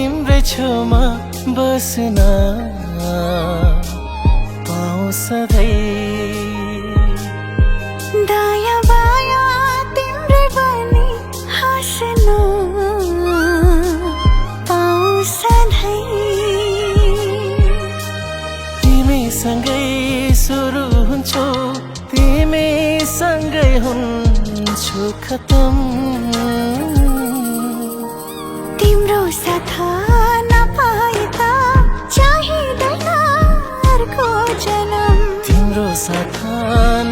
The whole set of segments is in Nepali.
तिम्रै छेउमा बस्न पाऊँ सधैँ। दायाँ बायाँ तिम्रै बनी हाँस्न पाऊँ सधैँ। तिमीसँगै सुरु हुन्छु, तिमीसँगै हुन्छु खतम। तिम्रो साथ नपाए त चाहिँदैन अर्को जन्म। तिम्रो साथ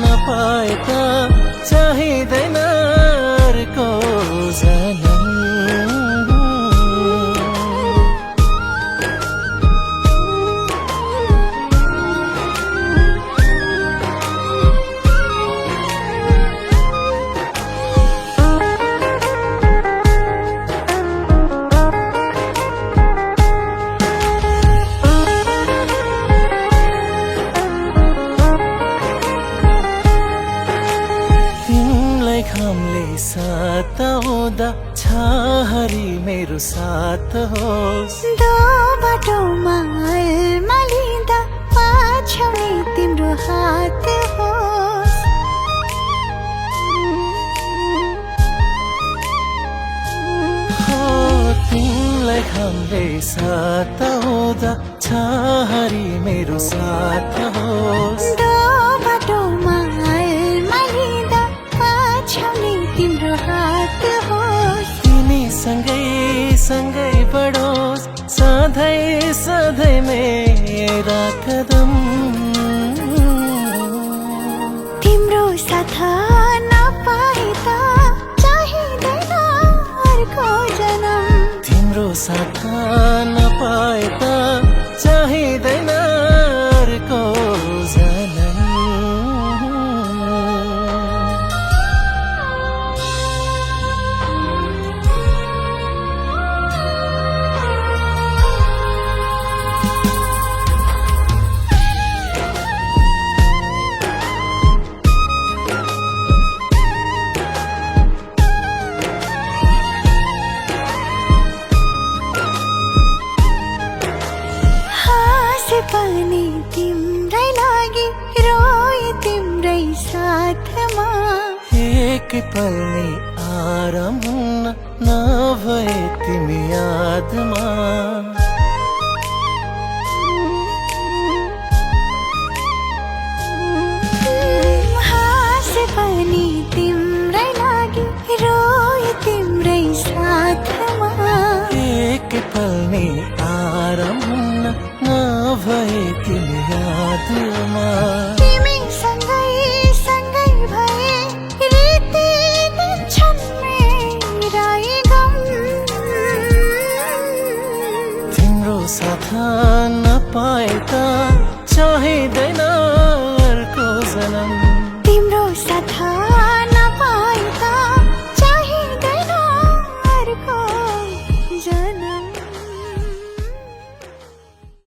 नपाए त चाहिँदैन अर्को जन्म। घामले सताउँदा छाहरी मेरो साथ होस्। दो बाटोमा अल्मलिँदा पछ्याउने तिम्रो हात होस्। हो तिमीलाई घामले सताउँदा छाहरी मेरो साथ होस्। दो बाटोमा तिम्रो हात होस्। तिमी सँगै बढोस् सधैँ सधैँ मेरा कदम। तिम्रो साथ नपाए त चाहिँदैन अर्को जन्म। तिम्रो साथ नपाए त चाहिँदैन अर्को जन्म। पनि तिम्रै लागि रोए तिम्रै साथमा। एक पल नि आराम हुन्न नभए तिमी यादमा। हाँसे पनि तिम्रै लागि रोए तिम्रै साथमा। एक पल नि आराम हुन्न नभए तिमी यादमा।